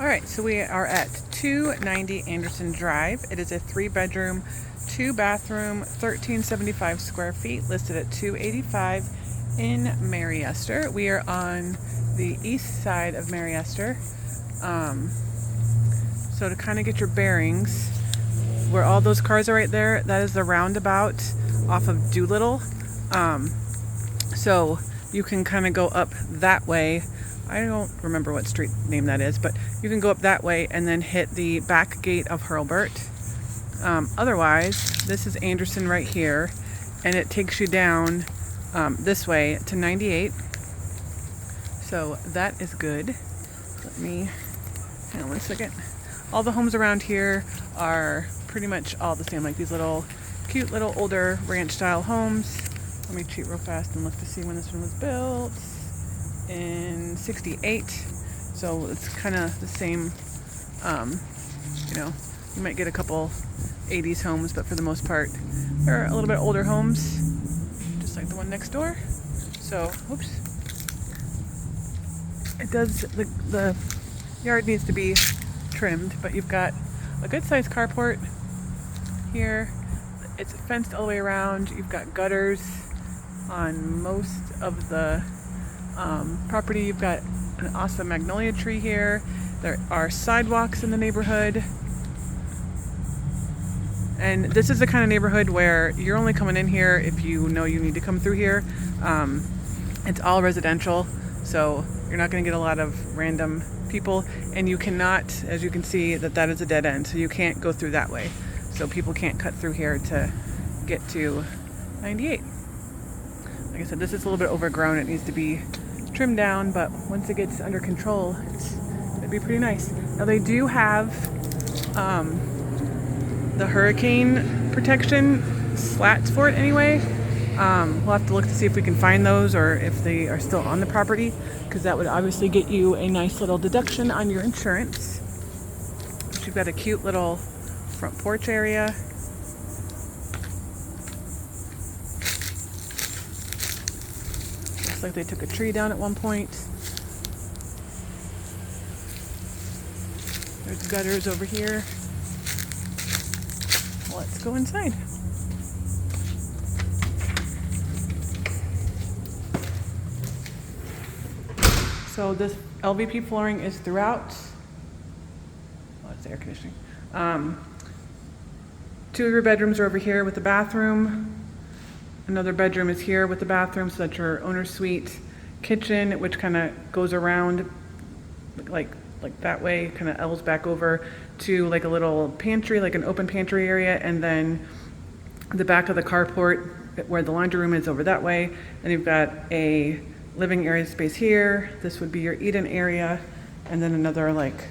All right, so we are at 290 Anderson Drive. It is a 3-bedroom, 2-bathroom, 1375 square feet, listed at $285 in Mary Esther. We are on the east side of Mary Esther. So to kind of get your bearings, where all those cars are right there, that is the roundabout off of Doolittle. So you can kind of go up that way. I don't remember what street name that is, but you can go up that way and then hit the back gate of Hurlburt. Otherwise, this is Anderson right here, and it takes you down this way to 98. So that is good. Let me, hang on one second. All the homes around here are pretty much all the same, like these little cute little older ranch style homes. Let me cheat real fast and look to see when this one was built. In 68. So it's kind of the same, you might get a couple 80s homes, but for the most part they're a little bit older homes, just like the one next door. So whoops, it does, the yard needs to be trimmed, but you've got a good sized carport here. It's fenced all the way around. You've got gutters on most of the property. You've got an awesome magnolia tree here. There are sidewalks in the neighborhood. And this is the kind of neighborhood where you're only coming in here if you know you need to come through here. It's all residential, so you're not going to get a lot of random people. And you cannot, as you can see, that is a dead end, so you can't go through that way. So people can't cut through here to get to 98. Like I said, this is a little bit overgrown. It needs to be trimmed down, but once it gets under control, it'd be pretty nice. Now they do have the hurricane protection slats for it anyway. We'll have to look to see if we can find those or if they are still on the property, because that would obviously get you a nice little deduction on your insurance. But you've got a cute little front porch area. Looks like they took a tree down at one point. There's gutters over here. Let's go inside. So this LVP flooring is throughout. Oh, it's air conditioning. 2 of your bedrooms are over here with the bathroom. Another bedroom is here with the bathroom, so that's your owner's suite. Kitchen, which kind of goes around like that way, kind of L's back over to like a little pantry, like an open pantry area, and then the back of the carport where the laundry room is over that way. And you've got a living area space here. This would be your eat-in area, and then another like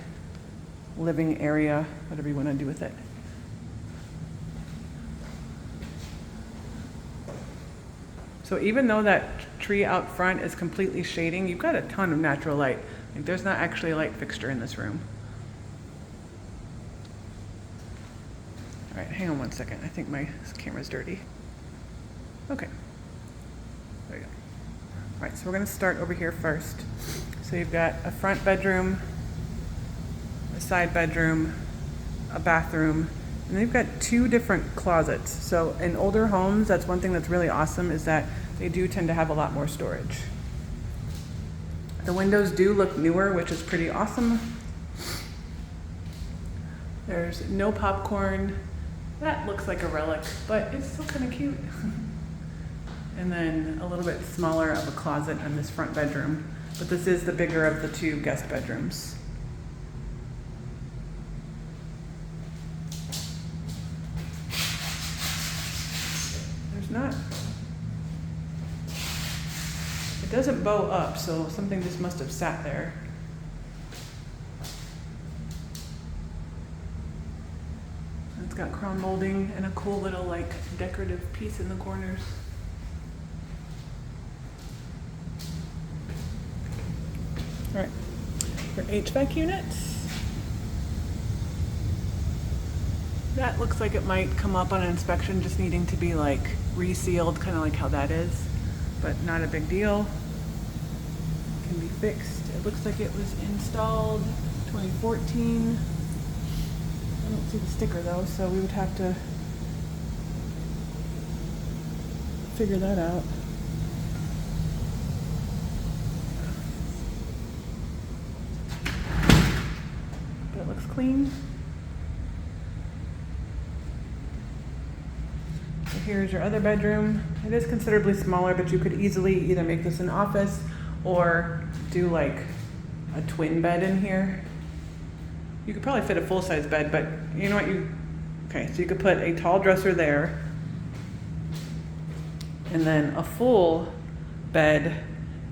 living area, whatever you want to do with it. So even though that tree out front is completely shading, you've got a ton of natural light. Like there's not actually a light fixture in this room. All right, hang on one second. I think my camera's dirty. Okay, there you go. All right, so we're gonna start over here first. So you've got a front bedroom, a side bedroom, a bathroom, and then you've got 2 different closets. So in older homes, that's one thing that's really awesome, is that they do tend to have a lot more storage. The windows do look newer, which is pretty awesome. There's no popcorn. That looks like a relic, but it's still kind of cute. And then a little bit smaller of a closet in this front bedroom, but this is the bigger of the 2 guest bedrooms. Not. It doesn't bow up, so something just must have sat there. It's got crown molding and a cool little like decorative piece in the corners. All right, for HVAC units, that looks like it might come up on an inspection, just needing to be like resealed, kind of like how that is, but not a big deal. Can be fixed. It looks like it was installed 2014. I don't see the sticker though, so we would have to figure that out. But it looks clean. So here's your other bedroom. It is considerably smaller, but you could easily either make this an office or do like a twin bed in here. You could probably fit a full-size bed, but you know what, okay, so you could put a tall dresser there and then a full bed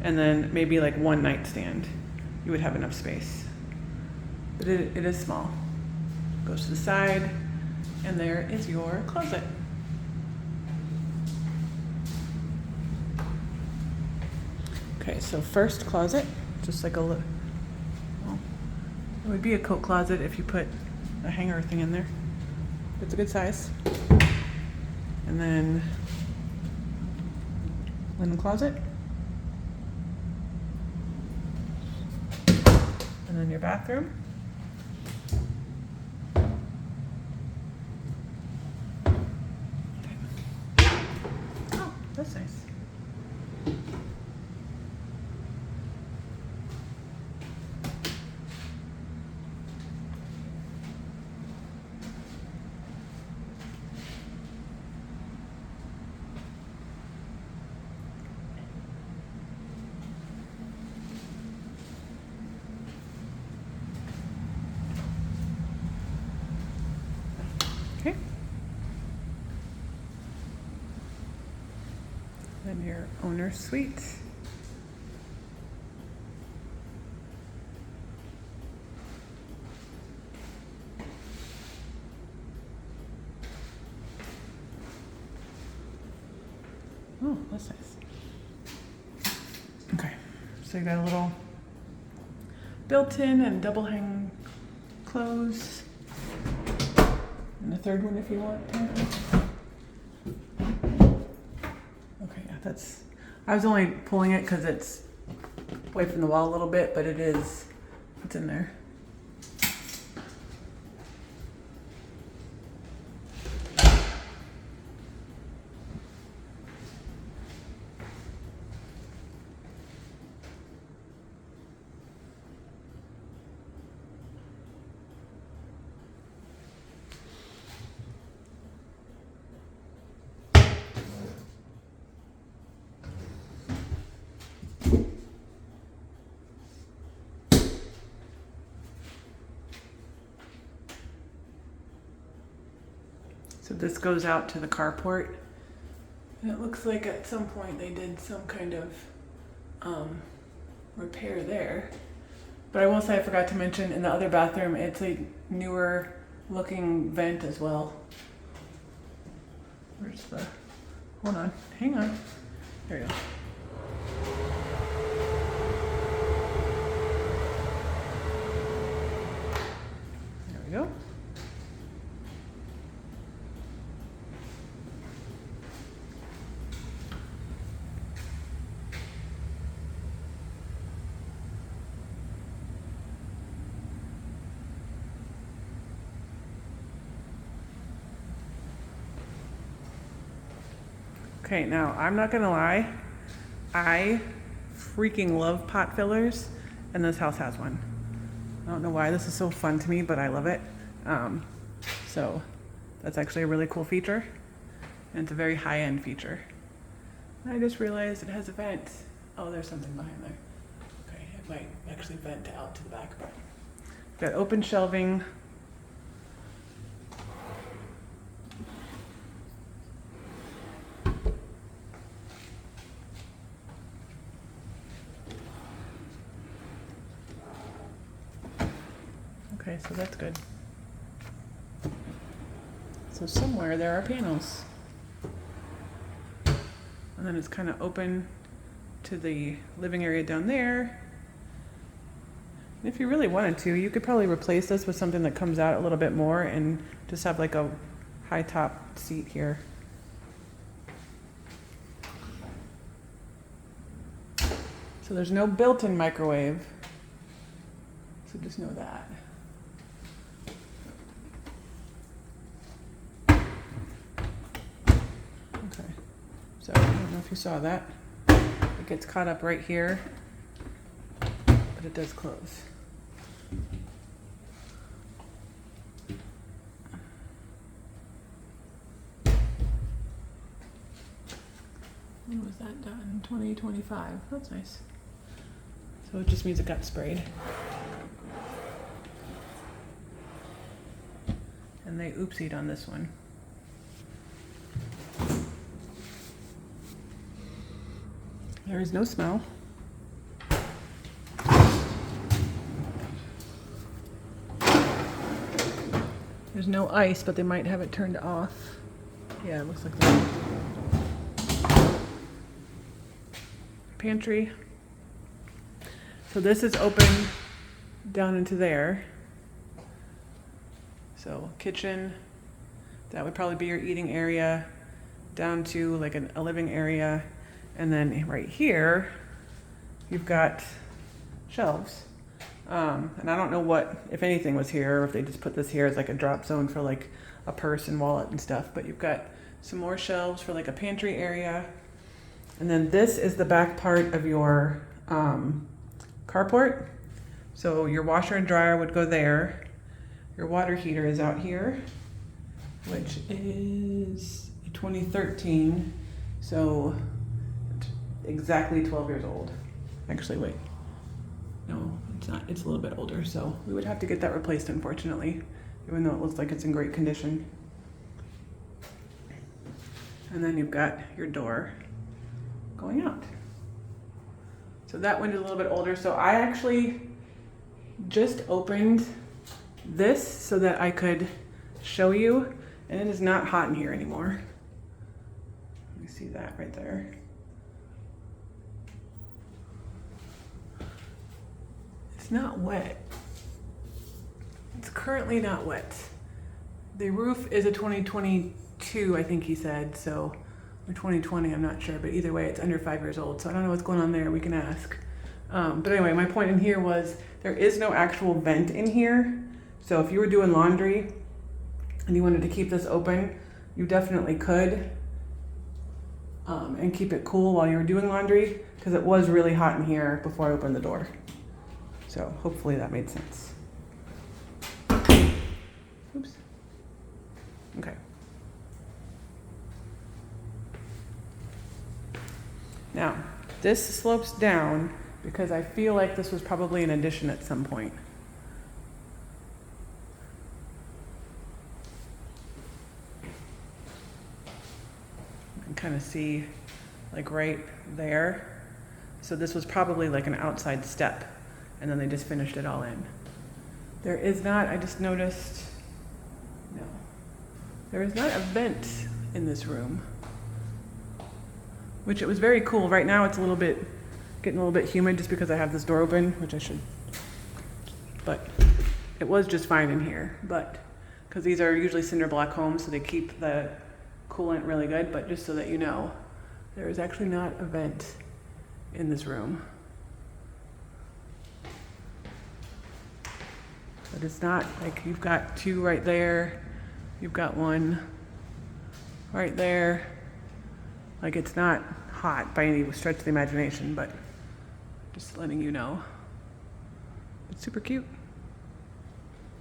and then maybe like one nightstand. You would have enough space. But it is small. Goes to the side and there is your closet. Okay, so first closet, just like well, it would be a coat closet if you put a hanger thing in there. It's a good size. And then linen closet. And then your bathroom. Oh, that's nice. Okay. Then your owner's suite. Oh, that's nice. Okay, so you got a little built-in and double hang clothes. And a third one if you want. Okay, yeah, that's, I was only pulling it because it's away from the wall a little bit, but it's in there. So this goes out to the carport. And it looks like at some point they did some kind of repair there. But I will say I forgot to mention in the other bathroom, it's a newer looking vent as well. Where's the, hold on, hang on. There you go. There we go. Okay, now I'm not gonna lie, I freaking love pot fillers, and this house has one. I don't know why this is so fun to me, but I love it. So that's actually a really cool feature, and it's a very high-end feature. I just realized it has a vent. Oh, there's something behind there. Okay, it might actually vent out to the back, but got open shelving. Okay, so that's good. So somewhere there are panels. And then it's kind of open to the living area down there. And if you really wanted to, you could probably replace this with something that comes out a little bit more and just have like a high top seat here. So there's no built-in microwave. So just know that. Okay, so I don't know if you saw that. It gets caught up right here, but it does close. When was that done? 2025. That's nice. So it just means it got sprayed. And they oopsied on this one. There is no smell. There's no ice, but they might have it turned off. Yeah, it looks like that. Pantry. So this is open down into there. So kitchen, that would probably be your eating area, down to like a living area. And then right here, you've got shelves. And I don't know what, if anything was here, or if they just put this here as like a drop zone for like a purse and wallet and stuff. But you've got some more shelves for like a pantry area. And then this is the back part of your carport. So your washer and dryer would go there. Your water heater is out here, which is 2013. So exactly 12 years old. Actually, wait. No, it's not. It's a little bit older. So we would have to get that replaced, unfortunately, even though it looks like it's in great condition. And then you've got your door going out. So that window's a little bit older. So I actually just opened this so that I could show you, and it is not hot in here anymore. Let me see that right there. It's not wet. It's currently not wet. The roof is a 2022, I think he said, so, or 2020, I'm not sure, but either way, it's under 5 years old, so I don't know what's going on there. We can ask. But anyway, my point in here was there is no actual vent in here. So if you were doing laundry and you wanted to keep this open, you definitely could, and keep it cool while you were doing laundry, because it was really hot in here before I opened the door. So hopefully that made sense. Oops. Okay. Now, this slopes down because I feel like this was probably an addition at some point. You can kind of see like right there. So this was probably like an outside step, and then they just finished it all in. There is not, I just noticed, no, there is not a vent in this room, which it was very cool. Right now it's getting a little bit humid just because I have this door open, which I should, but it was just fine in here. But because these are usually cinder block homes, so they keep the coolant really good, but just so that you know, there is actually not a vent in this room. But it's not like you've got two right there, you've got one right there. Like it's not hot by any stretch of the imagination, but just letting you know. It's super cute.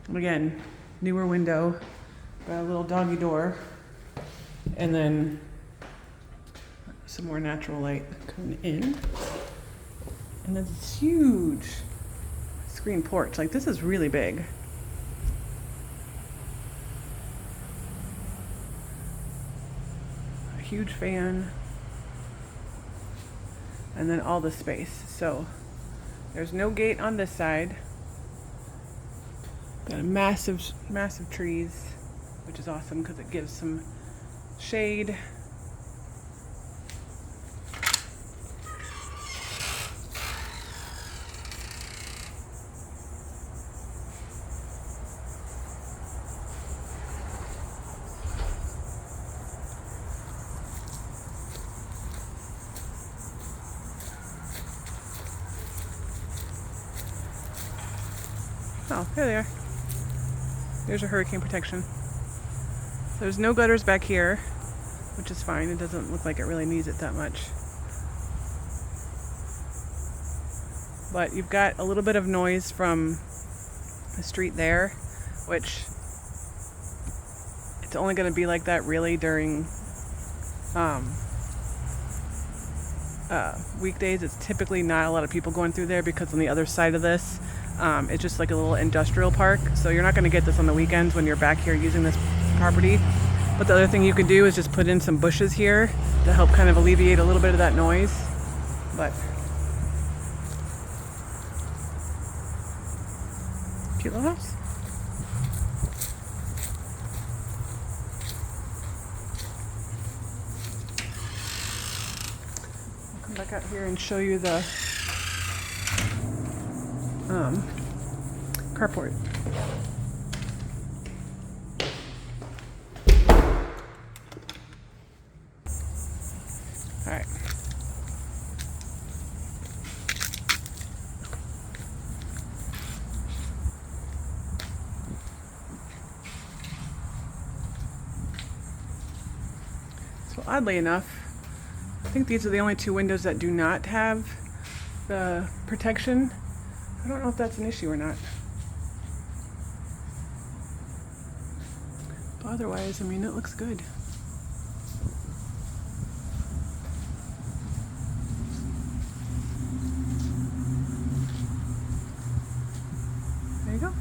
And again, newer window, got a little doggy door, and then some more natural light coming in. And then this huge screen porch. Like this is really big. A huge fan. And then all the space. So there's no gate on this side. Got a massive trees, which is awesome because it gives some shade. Oh, there they are. There's your hurricane protection. There's no gutters back here, which is fine. It doesn't look like it really needs it that much. But you've got a little bit of noise from the street there, which it's only going to be like that really during weekdays. It's typically not a lot of people going through there because on the other side of this, it's just like a little industrial park. So you're not going to get this on the weekends when you're back here using this property. But the other thing you can do is just put in some bushes here to help kind of alleviate a little bit of that noise. But cute little house. I'll come back out here and show you the carport. All right. So oddly enough, I think these are the only two windows that do not have the protection. I don't know if that's an issue or not. But otherwise, I mean, it looks good.